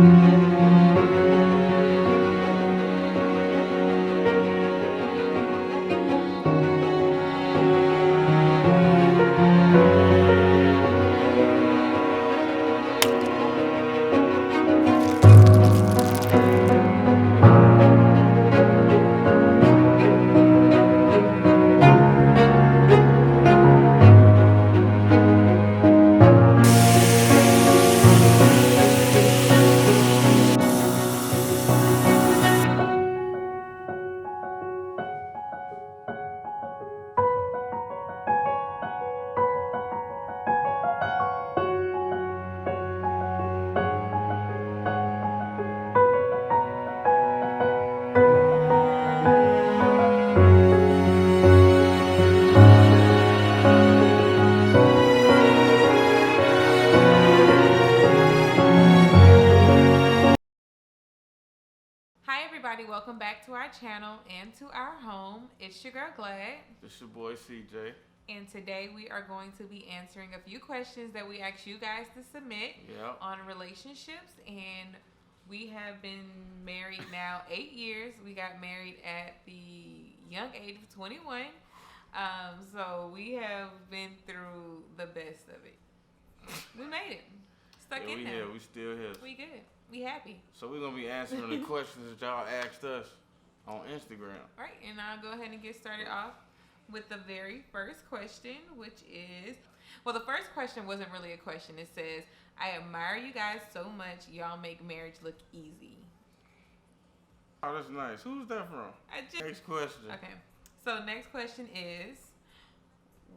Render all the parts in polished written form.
Hi everybody, welcome back to our channel and to our home. It's your girl Glad. It's your boy CJ. And today we are going to be answering a few questions that we asked you guys to submit on relationships. And we have been married now 8 years. We got married at the young age of 21. So we have been through the best of it. We made it. Stuck in there. Yeah, we still here. We good. We happy. So we're going to be answering the questions that y'all asked us on Instagram. All right, and I'll go ahead and get started off with the very first question, which is, well, the first question wasn't really a question. It says, I admire you guys so much. Y'all make marriage look easy. Oh, that's nice. Who's that from? Next question. Okay, so next question is,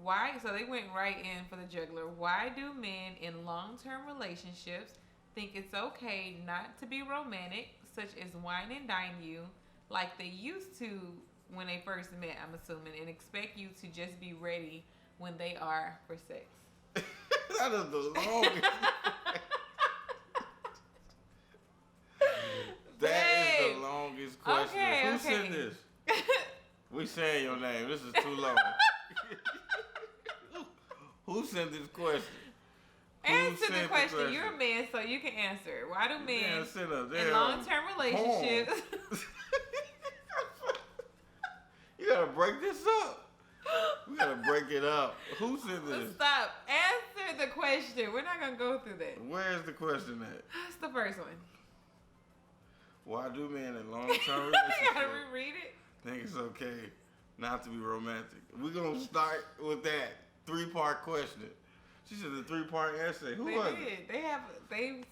why, so they went right in for the juggler. Why do men in long-term relationships think it's okay not to be romantic, such as wine and dine you, like they used to when they first met, I'm assuming, and expect you to just be ready when they are for sex? That is the longest. That is the longest question. Okay, Who sent this? We saying your name. This is too long. Who sent this question? Answer the question. You're a man, so you can answer. Why do men in long-term relationships? You gotta break this up. We gotta break it up. Who sent this? Stop. Answer the question. We're not gonna go through that. Where's the question at? That's the first one. Why do men in long-term relationships You gotta reread it. think it's okay not to be romantic? We're gonna start with that 3-part question. She said the 3-part essay. Who was it? They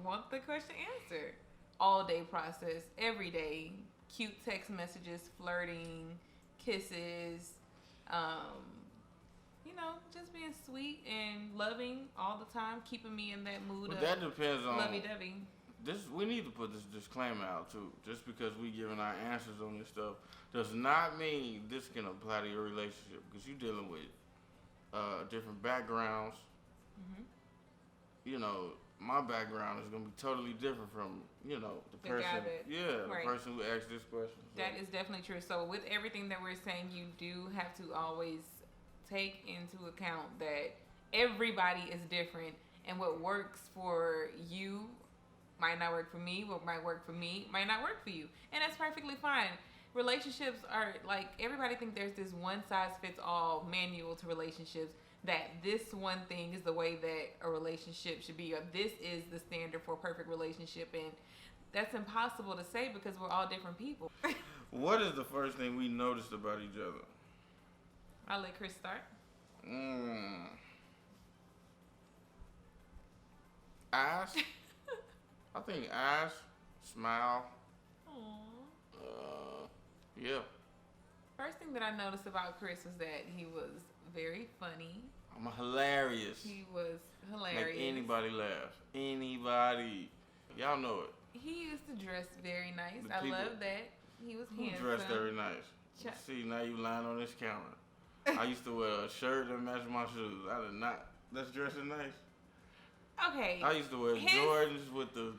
want the question answered. All day process, every day, cute text messages, flirting, kisses, just being sweet and loving all the time, keeping me in that mood of that depends on lovey-dovey. We need to put this disclaimer out too. Just because we giving our answers on this stuff does not mean this can apply to your relationship, because you're dealing with different backgrounds. Mm-hmm. You know, my background is gonna be totally different from the person. The person who asked this question. So. That is definitely true. So with everything that we're saying, you do have to always take into account that everybody is different, and what works for you might not work for me. What might work for me might not work for you, and that's perfectly fine. Relationships are like, everybody think there's this one size fits all manual to relationships, that this one thing is the way that a relationship should be, or this is the standard for a perfect relationship, and that's impossible to say because we're all different people. What is the first thing we noticed about each other? I'll let Chris start. Eyes. I think eyes, smile. Yeah. First thing that I noticed about Chris was that he was very funny. I'm hilarious. He was hilarious. Make anybody laugh. Anybody. Y'all know it. He used to dress very nice. I love that. He was handsome. Dressed very nice. See, now you lying on this camera. I used to wear a shirt that matched my shoes. I did not. That's dressing nice. Okay. I used to wear Jordans with the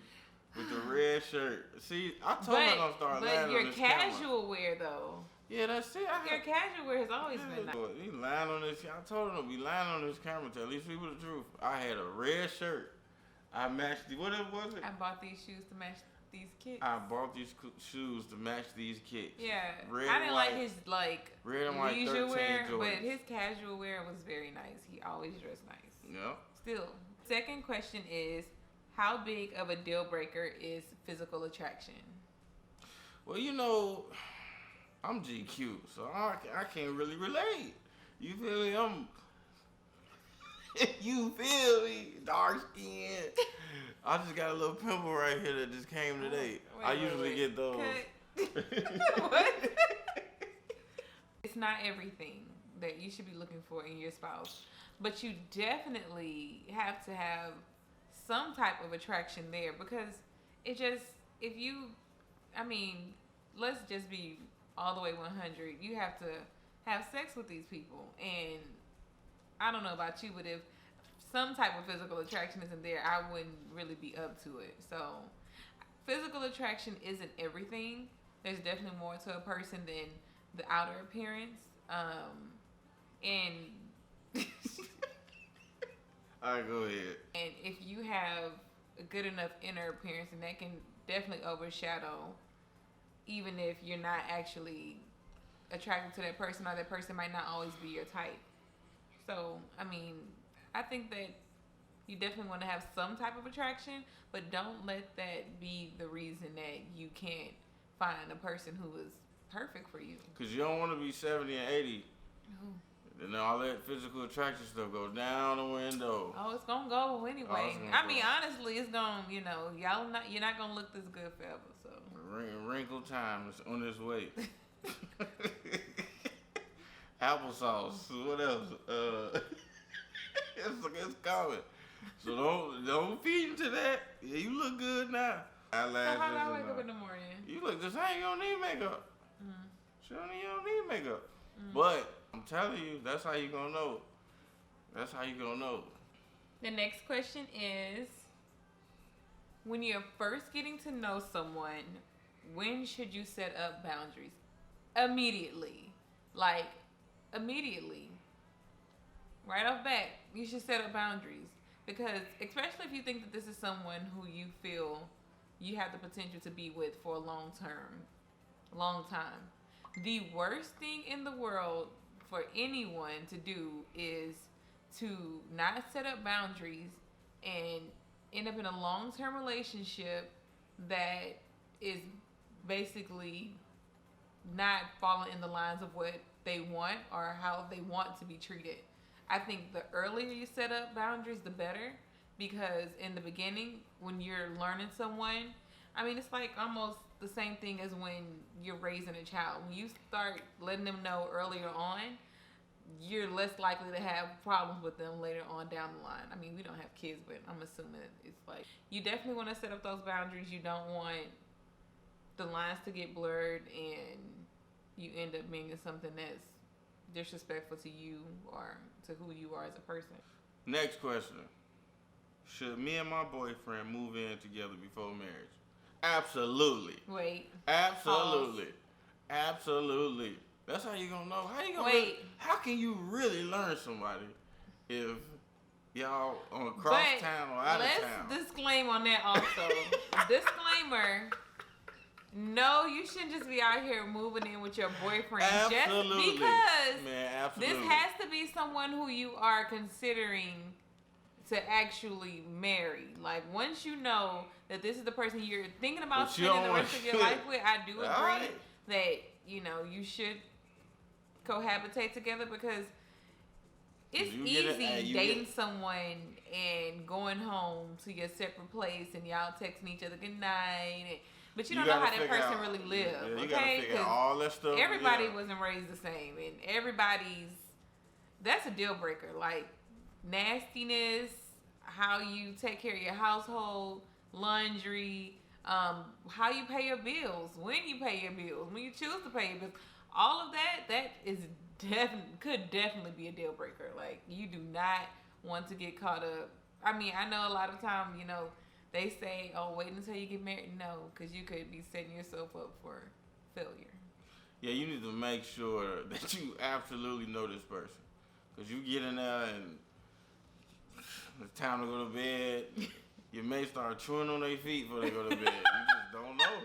red shirt. See, I told her don't start lying on this camera. But your casual wear, though. Yeah, that's it. Your casual wear has always been nice. He lying on this. I told him to be lying on this camera to at least people the truth. I had a red shirt I matched the, what was it? I bought these shoes to match these kicks. I bought these shoes to match these kicks. Yeah, Red I didn't white, like his red and white leisure wear, Jordans. but his casual wear was very nice. He always dressed nice. Yeah. Still, second question is, how big of a deal breaker is physical attraction? Well, you know, I'm GQ, so I can't really relate. You feel me? You feel me? Dark skin. I just got a little pimple right here that just came today. I usually get those. What? It's not everything that you should be looking for in your spouse, but you definitely have to have some type of attraction there, because it just, if you, I mean, let's just be all the way 100. You have to have sex with these people, and I don't know about you, but if some type of physical attraction isn't there, I wouldn't really be up to it. So physical attraction isn't everything. There's definitely more to a person than the outer appearance. And all right, go ahead. And if you have a good enough inner appearance, and that can definitely overshadow, even if you're not actually attracted to that person, or that person might not always be your type. So, I mean, I think that you definitely want to have some type of attraction, but don't let that be the reason that you can't find a person who is perfect for you. Because you don't want to be 70 and 80. No. And then all that physical attraction stuff goes down the window. Oh, it's gonna go anyway. I mean, honestly, it's gonna, you're not gonna look this good forever. So wrinkle time is on its way. Applesauce. What else? It's coming. So don't feed into that. Yeah, you look good now. So how do I wake up in the morning? You look the same. You don't need makeup. Mm-hmm. You don't need makeup. Mm-hmm. But I'm telling you, that's how you gonna know. That's how you gonna know. The next question is, when you're first getting to know someone, when should you set up boundaries? Immediately. Like, immediately. Right off bat, you should set up boundaries. Because, especially if you think that this is someone who you feel you have the potential to be with for a long time. The worst thing in the world for anyone to do is to not set up boundaries and end up in a long-term relationship that is basically not following in the lines of what they want or how they want to be treated. I think the earlier you set up boundaries, the better, because in the beginning, when you're learning someone, I mean, it's like almost the same thing as when you're raising a child. When you start letting them know earlier on, you're less likely to have problems with them later on down the line. I mean, we don't have kids, but I'm assuming it's like, you definitely want to set up those boundaries. You don't want the lines to get blurred and you end up being something that's disrespectful to you or to who you are as a person. Next question. Should me and my boyfriend move in together before marriage? Absolutely. Wait. Absolutely. Pause. Absolutely. That's how you gonna know. How you gonna wait? How can you really learn somebody if y'all on across town or out of town? Let's disclaim on that also. Disclaimer. No, you shouldn't just be out here moving in with your boyfriend absolutely. Just because man, absolutely. This has to be someone who you are considering to actually marry. Like, once you know that this is the person you're thinking about spending the rest of your life with, I do agree that, you should cohabitate together, because it's easy dating someone and going home to your separate place and y'all texting each other good night. But you don't know how that person really lives, okay? Because all that stuff. Everybody wasn't raised the same, and that's a deal breaker. Like, nastiness, how you take care of your household, laundry, how you pay your bills, when you pay your bills, when you choose to pay your bills, all of that is could definitely be a deal breaker. Like, you do not want to get caught up. I mean, I know a lot of times, they say, oh, wait until you get married. No, because you could be setting yourself up for failure. Yeah, you need to make sure that you absolutely know this person. Because you get in there and it's time to go to bed. Your mates start chewing on their feet before they go to bed. You just don't know.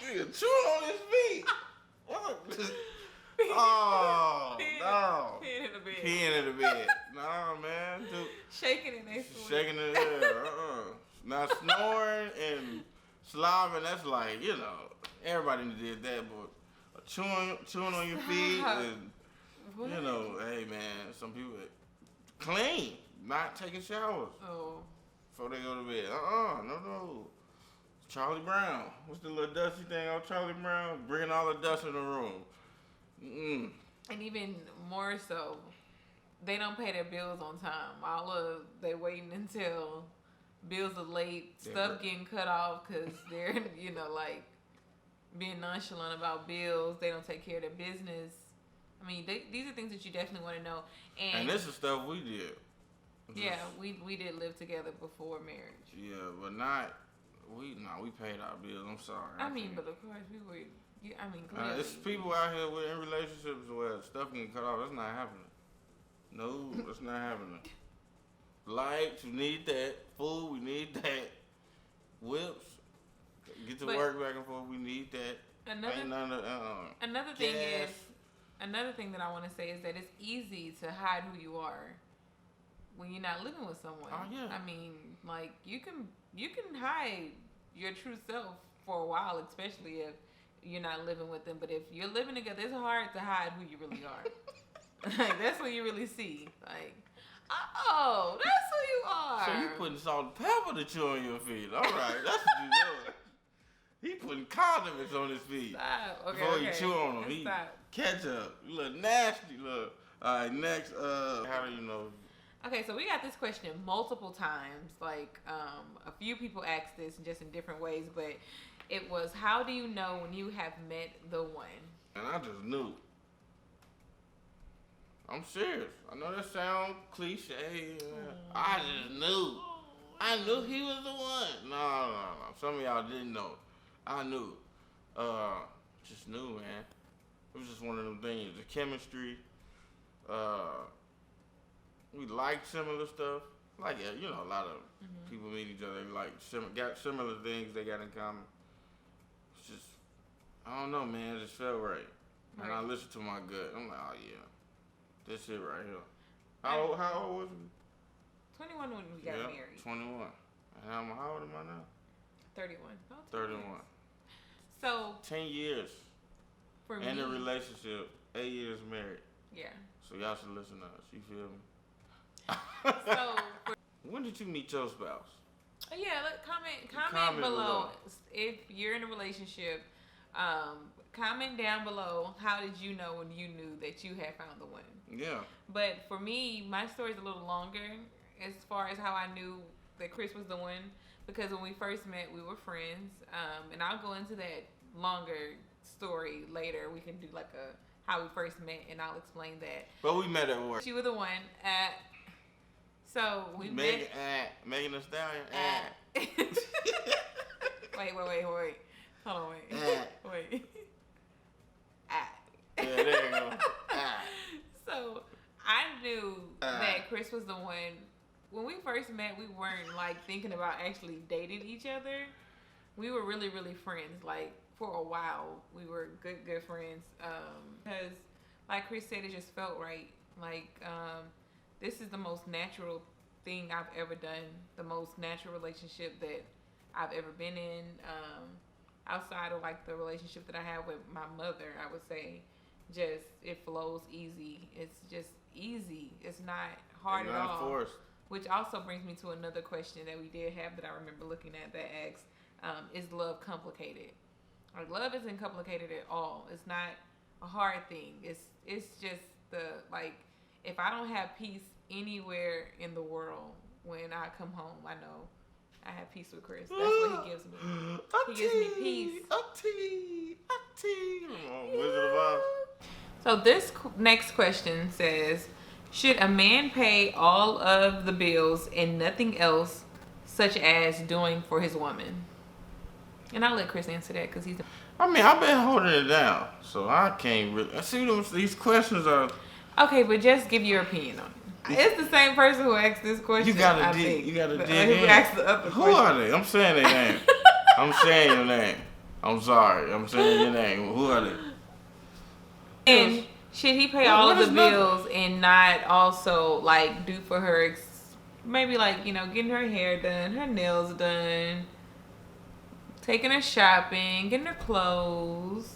Nigga chewing on his feet. What? Oh, no. Peeing in the bed. Peeing in the bed. Nah, man. Dude. Shaking in their sleep. Shaking in the air. Now, snoring and slobbing, that's like, you know, everybody did that, but chewing on your feet and, what? You know, hey, man, some people clean, not taking showers before they go to bed. No. Charlie Brown. What's the little dusty thing on Charlie Brown? Bringing all the dust in the room. Mm-mm. And even more so, they don't pay their bills on time. They waiting until bills are late, stuff getting cut off because they're, you know, like being nonchalant about bills. They don't take care of their business. I mean, these are things that you definitely want to know. And this is stuff we did. Yeah, we did live together before marriage. Yeah, but we paid our bills. I'm sorry. I mean, but of course we were. Yeah, I mean, clearly. It's people out here in relationships where stuff can cut off. That's not happening. No, that's not happening. Lights, we need that. Food, we need that. Whips, get to work back and forth. We need that. Another thing that I want to say is that it's easy to hide who you are when you're not living with someone. Oh yeah. I mean, like you can hide your true self for a while, especially if you're not living with them. But if you're living together, it's hard to hide who you really are. Like that's what you really see. Like, oh, that's who you are. So you putting salt and pepper to chew on your feet. All right, that's what you doing. He putting condiments on his feet. Stop. Okay, before you chew on them. He stop. Ketchup. You look nasty. Look. All right, next. How do you know? Okay, so we got this question multiple times. Like, a few people asked this just in different ways, but it was, how do you know when you have met the one? And I just knew. I'm serious. I know that sounds cliche. I just knew. I knew he was the one. No. Some of y'all didn't know. I knew. Just knew, man. It was just one of them things. The chemistry. We liked similar stuff. Like, you know, a lot of people meet each other. Got similar things they got in common. It's just, I don't know, man. It just felt right. And I listened to my gut. I'm like, oh, yeah. This it right here. How old was you? 21 when we got married. 21. And how old am I now? 31. Oh, 31. So 10 years. For me. In a relationship, 8 years married. Yeah. So y'all should listen to us. You feel me? When did you meet your spouse? Yeah, comment below if you're in a relationship. Comment down below, how did you know when you knew that you had found the one? Yeah. But for me, my story's a little longer as far as how I knew that Chris was the one, because when we first met, we were friends. And I'll go into that longer story later. We can do like how we first met, and I'll explain that. But we met at work. She was the one at. So we met at Megan Thee Stallion at. Wait. Hold on, wait. Yeah, there you go. So I knew that Chris was the one. When we first met, we weren't like thinking about actually dating each other. We were really, really friends. Like for a while, we were good friends. Because, like Chris said, it just felt right. Like this is the most natural thing I've ever done. The most natural relationship that I've ever been in. Outside of like the relationship that I have with my mother, I would say, just it flows easy. It's just easy. It's not hard at all. Forced. Which also brings me to another question that we did have that I remember looking at that asks, is love complicated? Like love isn't complicated at all. It's not a hard thing. It's just if I don't have peace anywhere in the world, when I come home, I know I have peace with Chris. That's what he gives me. He gives me peace. Wizard of Oz. So this next question says, should a man pay all of the bills and nothing else, such as doing for his woman? And I'll let Chris answer that because he's. I mean, I've been holding it down, so I can't really. I see these questions are. Okay, but just give your opinion on it. It's the same person who asked this question. You gotta dig. You gotta dig in. Who asked the other Who question. are they? I'm saying their name. I'm saying your name. I'm sorry. I'm saying your name. Who are they? And should he pay all of the bills and not also like do for her, maybe like, you know, getting her hair done, her nails done, taking her shopping, getting her clothes,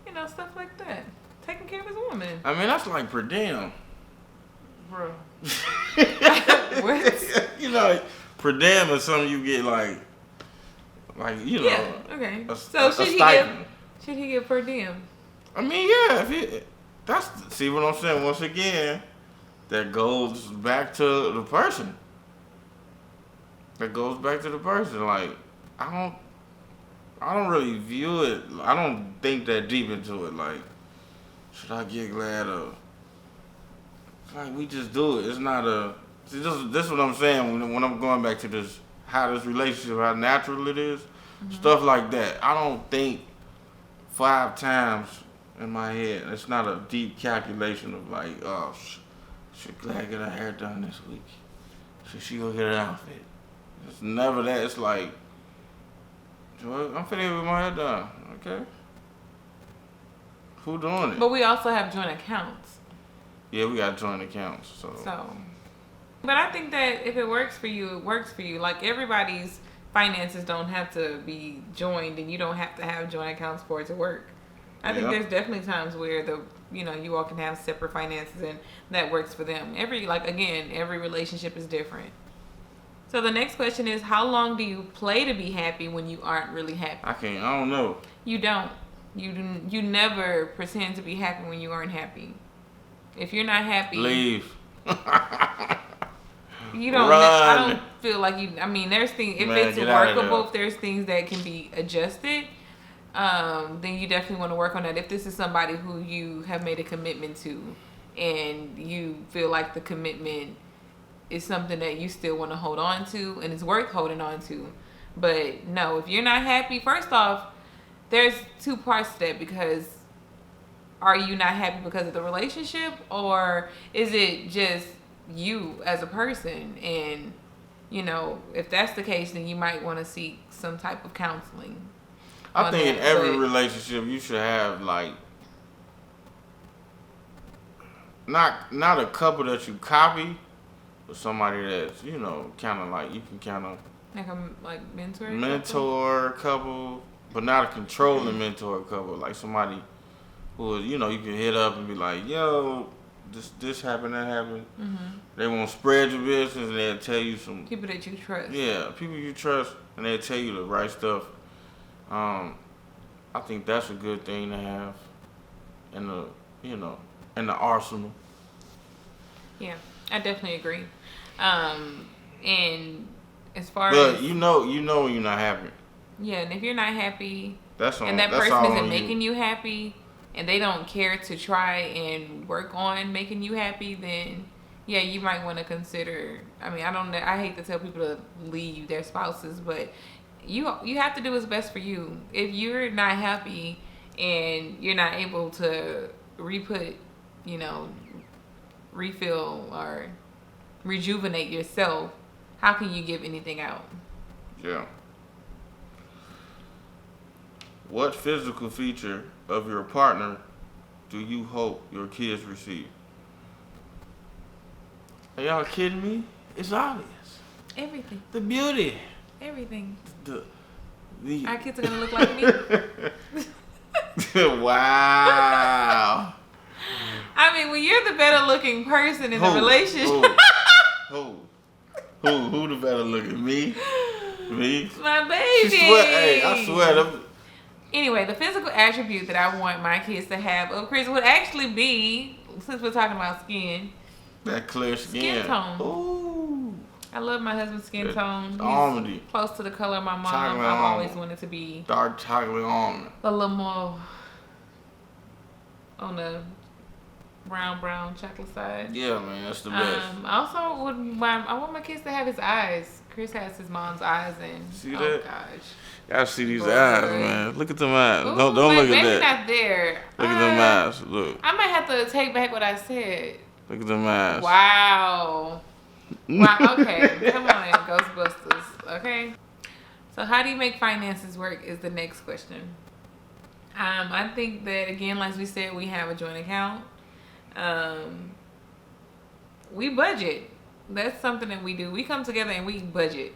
you know, stuff like that. Taking care of his woman. I mean, that's like per diem. Bro. What? You know, per diem is something you get like you know. Yeah. Okay. So should he get per diem? I mean, yeah. See what I'm saying. Once again, that goes back to the person. That goes back to the person. Like, I don't really view it. I don't think that deep into it. Like, should I get glad of? Like, we just do it. It's not a. See, this is what I'm saying when I'm going back to this, how this relationship, how natural it is, stuff like that. I don't think 5 times in my head. It's not a deep calculation of like, oh, should Glad get her hair done this week? Should she go get an outfit? It's never that. It's like, I'm finna get my hair done. Okay. Who doing it? But we also have joint accounts. Yeah, we got joint accounts. So. But I think that if it works for you, it works for you. Like, everybody's finances don't have to be joined, and you don't have to have joint accounts for it to work. I think there's definitely times where you all can have separate finances, and that works for them. Every relationship is different. So the next question is, how long do you play to be happy when you aren't really happy? I don't know. You don't. You never pretend to be happy when you aren't happy. If you're not happy, leave. You don't. Run. I don't feel like you. I mean, there's things. If it's workable, if there's things that can be adjusted, then you definitely want to work on that. If this is somebody who you have made a commitment to, and you feel like the commitment is something that you still want to hold on to, and it's worth holding on to. But no, if you're not happy, first off, there's 2 parts to that, because are you not happy because of the relationship, or is it just you as a person? And, you know, if that's the case, then you might want to seek some type of counseling. I think in every relationship you should have, like, not a couple that you copy, but somebody that's, you know, kind of like, you can kind of like mentor couple, but not a controlling mentor couple, like somebody who, you know, you can hit up and be like, yo, this happened, that happened. They won't spread your business, and they'll tell you some people that you trust. Yeah, people you trust, and they'll tell you the right stuff. I think that's a good thing to have in the arsenal. Yeah, I definitely agree. And as far but as you know when you're not happy. Yeah, and if you're not happy, and that person isn't making you happy, and they don't care to try and work on making you happy, then yeah, you might want to consider. I mean, I hate to tell people to leave their spouses, but you have to do what's best for you. If you're not happy and you're not able to refill or rejuvenate yourself, how can you give anything out? Yeah. What physical feature of your partner do you hope your kids receive? Are y'all kidding me? It's obvious. Everything. The beauty. Everything. Our kids are gonna look like me. Wow. I mean, when you're the better looking person in the relationship. Who the better looking? Me? My baby. I swear. Anyway, the physical attribute that I want my kids to have of Chris would actually be, since we're talking about skin, that clear skin tone. Ooh. I love my husband's skin tone. Almondy. Close to the color of my mom. Chocolate I've always wanted to be dark chocolate almond. A little more on the brown chocolate side. Yeah, man, that's the best. I also I want my kids to have his eyes. Chris has his mom's eyes, and see that? Oh gosh. Y'all see these eyes, man. Look at them eyes. Don't look at that. Maybe not there. Look at them eyes. Look. I might have to take back what I said. Look at the mask. Wow. Wow. Okay. Come on, Ghostbusters. Okay. So how do you make finances work is the next question. I think that, again, like we said, we have a joint account. We budget. That's something that we do. We come together and we budget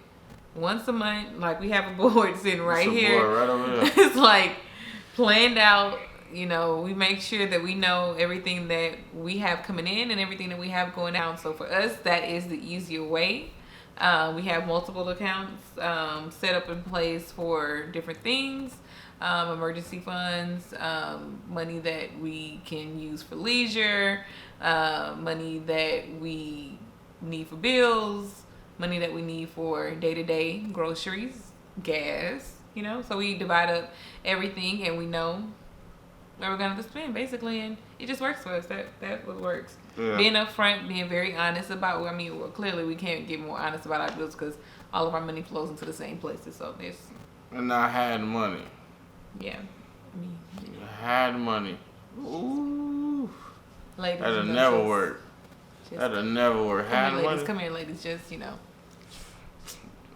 once a month. Like, we have a board sitting right here. Board right over here. It's like planned out. You know, we make sure that we know everything that we have coming in and everything that we have going out. So for us, that is the easier way. We have multiple accounts set up in place for different things. Emergency funds, money that we can use for leisure, money that we need for bills, money that we need for day-to-day groceries, gas, you know. So we divide up everything and we know where we're going to spend, basically, and it just works for us. That's what works. Yeah. Being upfront, being very honest about, I mean, well, clearly we can't get more honest about our bills because all of our money flows into the same places, so there's... And not had money. Yeah. Had money. Ooh. Ladies, that'll never work. That'll never work. Had money. Ladies, come here, ladies. Just, you know,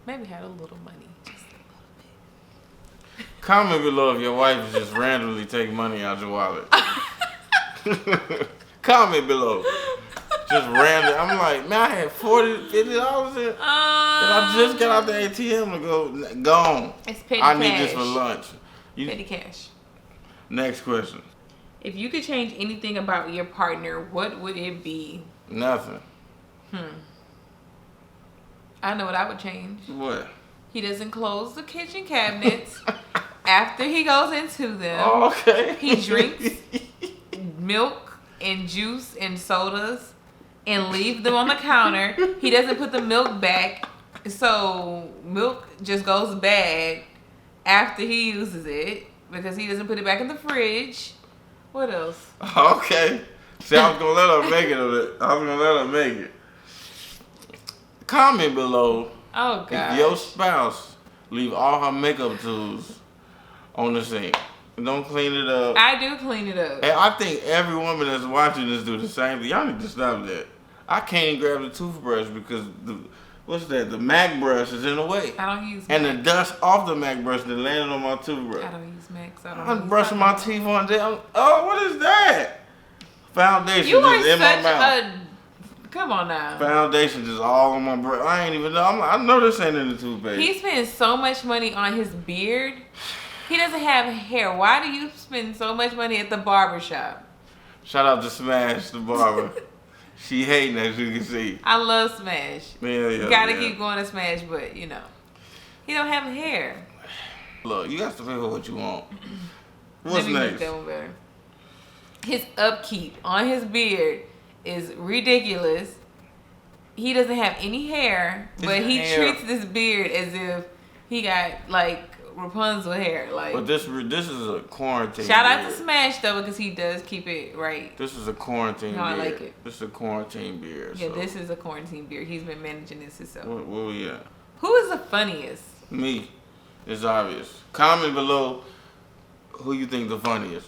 maybe had a little money. Just a little bit. Comment below if your wife is just randomly taking money out your wallet. Comment below. Just random. I'm like, man, I had $40, $50 in. And I just got out the ATM to go. Gone. It's petty I cash. need this for lunch. Petty cash. Next question. If you could change anything about your partner, what would it be? Nothing. I know what I would change. What? He doesn't close the kitchen cabinets after he goes into them. Oh, okay. He drinks milk and juice and sodas and leave them on the counter. He doesn't put the milk back, so milk just goes bad after he uses it because he doesn't put it back in the fridge. What else? Okay. See, I was going to let her make it. Comment below. Oh, God. If your spouse leave all her makeup tools on the sink. Don't clean it up. I do clean it up. And I think every woman that's watching this do the same thing. Y'all need to stop that. I can't even grab the toothbrush because the Mac brush is in the way. I don't use and Mac. The dust off the Mac brush that landed on my toothbrush. I don't use Macs. I'm brushing my teeth on there. Oh, what is that? Foundation you just in my such mouth. Come on now. Foundation just all on my breath. I ain't even know. I know this ain't in the toothpaste. He spends so much money on his beard. He doesn't have hair. Why do you spend so much money at the barber shop? Shout out to Smash, the barber. She hating, as you can see. I love Smash. Yeah. Gotta keep going to Smash, but, you know, he don't have hair. Look, you got to figure what you want. What's Let me next? make that one better. His upkeep on his beard is ridiculous. He doesn't have any hair, but he treats this beard as if he got, like, Rapunzel hair. Like, but this is a quarantine shout beard. out to Smash, though, because he does keep it right. This is a quarantine beard. I like it. This is a quarantine beard. Yeah, so. this is a quarantine beard. He's been managing this himself. Where we at? Who is the funniest? Me. It's obvious. Comment below who you think the funniest.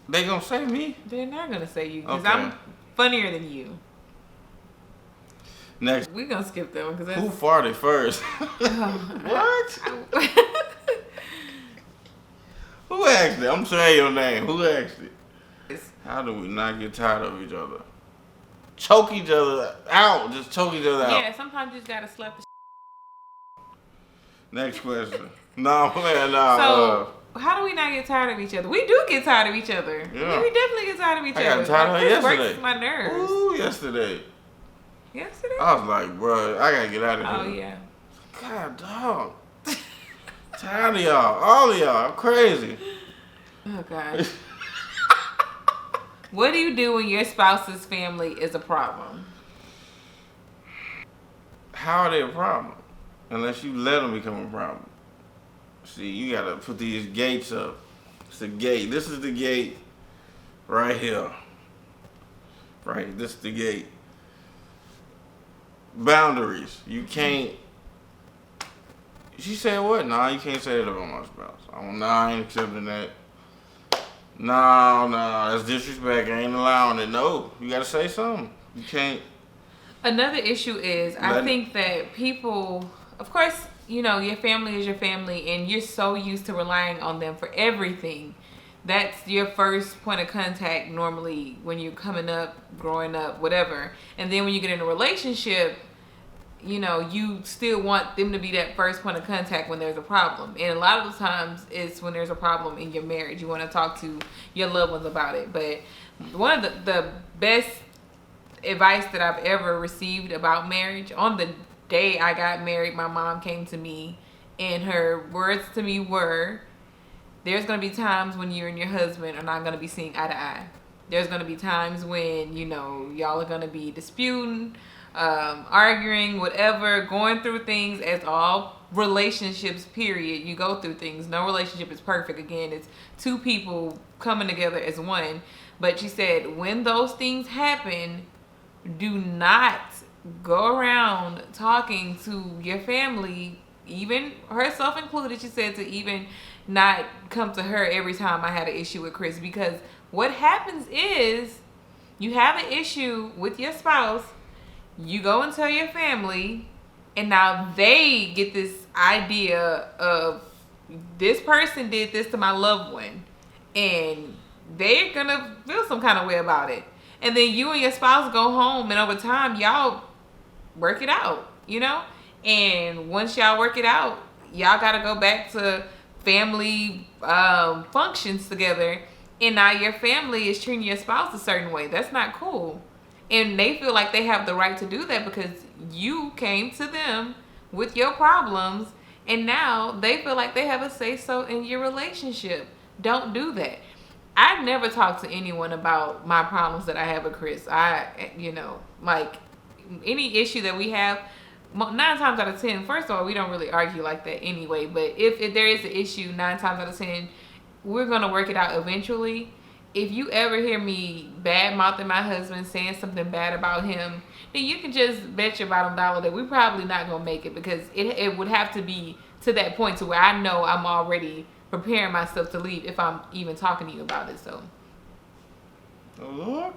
They gonna say me? They're not gonna say you because Okay. I'm funnier than you. Next. We're gonna skip that one because Who farted first? What? Who asked it? I'm saying your name. Who asked it? How do we not get tired of each other? Choke each other out. Just choke each other out. Yeah, sometimes you just gotta slap the Next question. No, man, no. So, how do we not get tired of each other? We do get tired of each other. Yeah. We definitely get tired of each other. I got tired of her yesterday. Breaks my nerves. Ooh, yesterday. Yesterday? I was like, bro, I gotta get out of here. Oh, yeah. God, dog. Tired of y'all. All of y'all. I'm crazy. Oh, God. What do you do when your spouse's family is a problem? How are they a problem? Unless you let them become a problem. See, you gotta put these gates up. It's a gate. This is the gate right here. Right, this is the gate. Boundaries. You can't. She said what? Nah, you can't say that about my spouse. I ain't accepting that. No, that's disrespect. I ain't allowing it. No, you gotta say something. You can't. Another issue is I think that people, of course, your family is your family, and you're so used to relying on them for everything. That's your first point of contact normally when you're coming up, growing up, whatever. And then when you get in a relationship, you still want them to be that first point of contact when there's a problem. And a lot of the times it's when there's a problem in your marriage. You want to talk to your loved ones about it. But one of the best advice that I've ever received about marriage, on the day I got married, my mom came to me and her words to me were, there's going to be times when you and your husband are not going to be seeing eye to eye. There's going to be times when, y'all are going to be disputing, arguing, whatever, going through things, as all relationships, period. You go through things. No relationship is perfect. Again, it's two people coming together as one. But she said, when those things happen, do not go around talking to your family, even herself included. She said to even not come to her every time I had an issue with Chris, because what happens is you have an issue with your spouse, you go and tell your family, and now they get this idea of, this person did this to my loved one, and they're gonna feel some kind of way about it. And then you and your spouse go home, and over time, y'all work it out, And once y'all work it out, y'all got to go back to family functions together. And now your family is treating your spouse a certain way. That's not cool. And they feel like they have the right to do that because you came to them with your problems. And now they feel like they have a say-so in your relationship. Don't do that. I've never talked to anyone about my problems that I have with Chris. Like any issue that we have, 9 times out of 10, first of all, we don't really argue like that anyway. But if there is an issue, 9 times out of 10, we're going to work it out eventually. If you ever hear me bad-mouthing my husband, saying something bad about him, then you can just bet your bottom dollar that we're probably not going to make it, because it would have to be to that point to where I know I'm already preparing myself to leave if I'm even talking to you about it. So, oh Lord.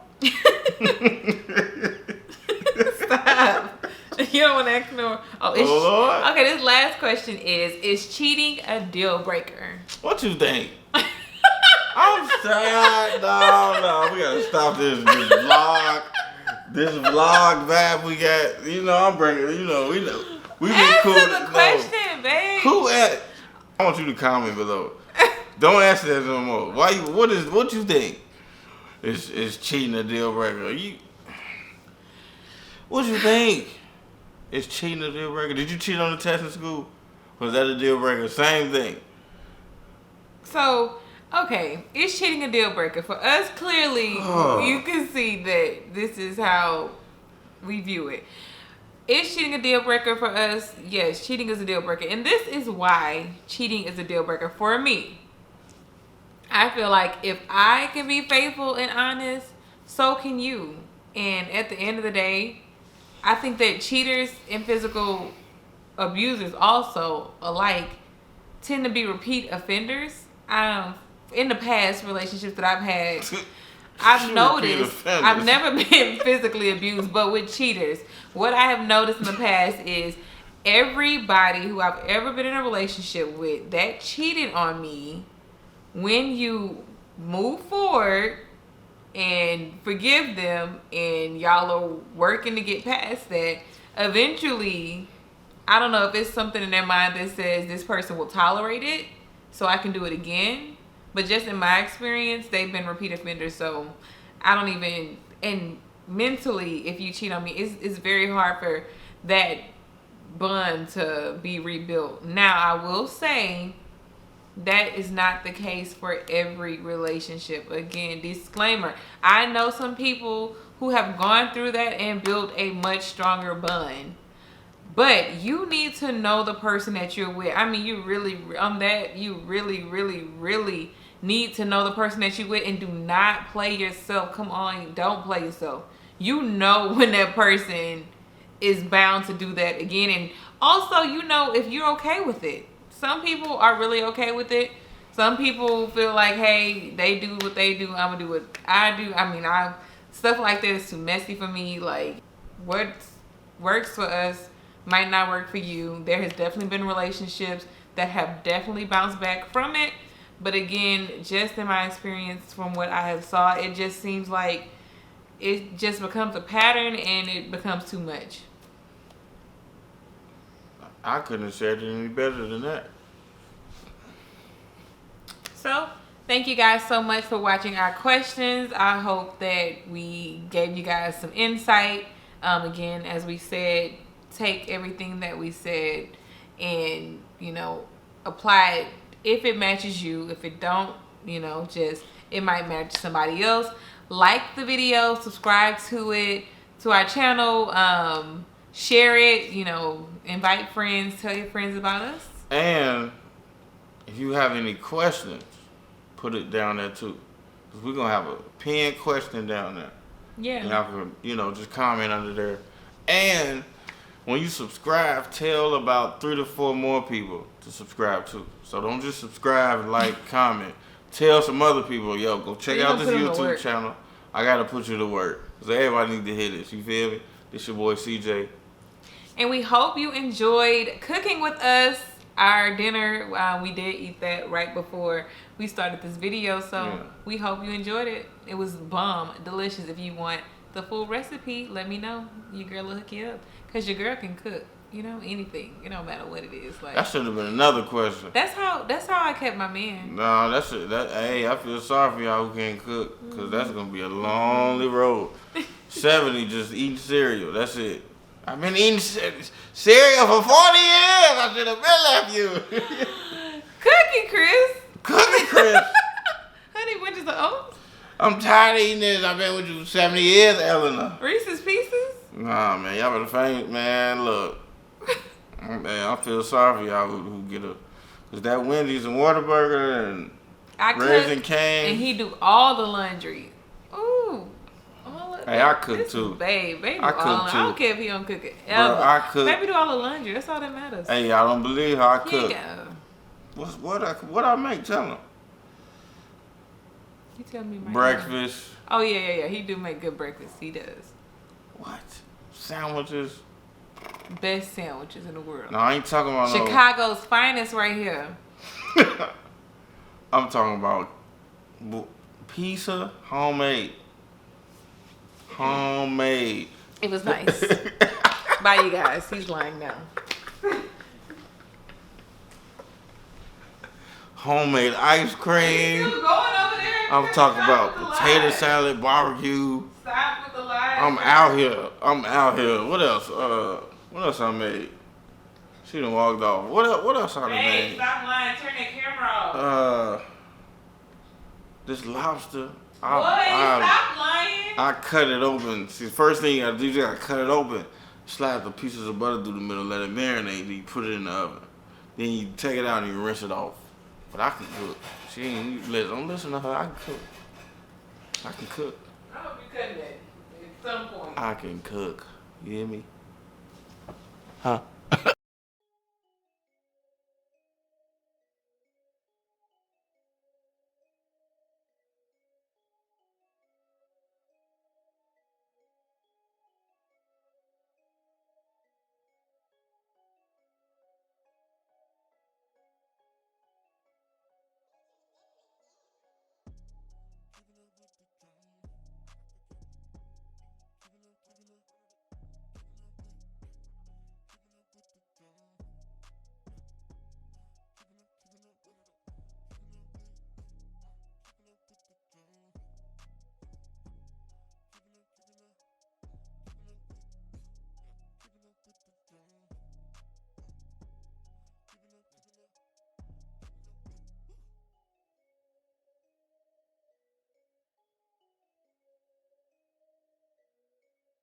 Stop. You don't want to ask no. Oh Lord. Okay, this last question is cheating a deal breaker? What you think? I'm sad. No, we gotta stop this vlog. This vlog vibe we got. I'm bringing. We been answer cool. Answer the question, babe. Who at? I want you to comment below. Don't answer that no more. What you think? Is cheating a deal breaker? What you think? Is cheating a deal breaker? Did you cheat on the test in school? Was that a deal breaker? Same thing. So, okay, is cheating a deal breaker? For us, clearly, you can see that this is how we view it. Is cheating a deal breaker for us? Yes, cheating is a deal breaker. And this is why cheating is a deal breaker for me. I feel like if I can be faithful and honest, so can you. And at the end of the day, I think that cheaters and physical abusers also alike tend to be repeat offenders. In the past relationships that I've had, I've noticed, I've never been physically abused, but with cheaters, what I have noticed in the past is everybody who I've ever been in a relationship with that cheated on me, when you move forward and forgive them and y'all are working to get past that, eventually, I don't know if it's something in their mind that says this person will tolerate it so I can do it again. But just in my experience, they've been repeat offenders, so I don't even, and mentally, if you cheat on me, it's very hard for that bond to be rebuilt. Now, I will say that is not the case for every relationship. Again, disclaimer, I know some people who have gone through that and built a much stronger bond. But you need to know the person that you're with. I mean, you really need to know the person that you're with, and do not play yourself. Come on, don't play yourself. You know when that person is bound to do that again. And also, if you're okay with it. Some people are really okay with it. Some people feel like, hey, they do what they do, I'm going to do what I do. I mean, I've stuff like that is too messy for me. Like, what works for us might not work for you. There has definitely been relationships that have definitely bounced back from it. But again, just in my experience from what I have saw, it just seems like it just becomes a pattern and it becomes too much. I couldn't have said it any better than that. So, thank you guys so much for watching our questions. I hope that we gave you guys some insight. Again, as we said, take everything that we said and, apply it if it matches you. If it don't, just it might match somebody else. Like the video, subscribe to it, to our channel, share it, invite friends, tell your friends about us. And if you have any questions, put it down there too. Because we're going to have a pinned question down there. Yeah. And y'all can, just comment under there. And when you subscribe, tell about 3 to 4 more people to subscribe too. So don't just subscribe, like, comment. Tell some other people, yo, go check out this YouTube channel. I got to put you to work. Because everybody need to hear this. You feel me? This your boy, CJ. And we hope you enjoyed cooking with us. Our dinner, we did eat that right before we started this video. So we hope you enjoyed it. It was bomb. Delicious. If you want the full recipe, let me know. Your girl will hook you up. Because your girl can cook. Anything. It don't matter what it is. Like, that should have been another question. That's how I kept my man. No, hey, I feel sorry for y'all who can't cook. Because that's going to be a lonely road. 70 just eating cereal. That's it. I've been eating cereal for 40 years. I should have been left you. Cookie Chris. Cookie Chris. Honey bunches of oats. I'm tired of eating this. I've been with you 70 years, Eleanor. Reese's Pieces? Nah, man. Y'all better faint. Man, look. Man, I feel sorry for y'all who get a... Because that Wendy's and Whataburger and Raisin Cane. And he do all the laundry. Ooh. Hey, I cook too. Babe I cook too. I don't care if he don't cook it ever. Bro, I cook. Baby do all the laundry. That's all that matters. Hey, y'all don't believe how I cook. Yeah. What I make? Tell him. You tell me. Breakfast. Oh yeah. He do make good breakfast. He does. What? Sandwiches. Best sandwiches in the world. No, I ain't talking about Chicago's finest right here. I'm talking about pizza, homemade. Homemade. It was nice. Bye, you guys. He's lying now. Homemade ice cream. Going over there. I'm talking about potato salad, barbecue. Stop with the lies. I'm out here. What else? What else I made? She done walked off. What else I done made? Stop lying. Turn that camera off. This lobster. Boy, stop lying. I cut it open. See, the first thing you gotta do, you gotta cut it open. Slide the pieces of butter through the middle, let it marinate, then you put it in the oven. Then you take it out and you rinse it off. But I can cook. Don't listen to her. I can cook. I can cook. I hope you cutting that at some point. I can cook. You hear me? Huh?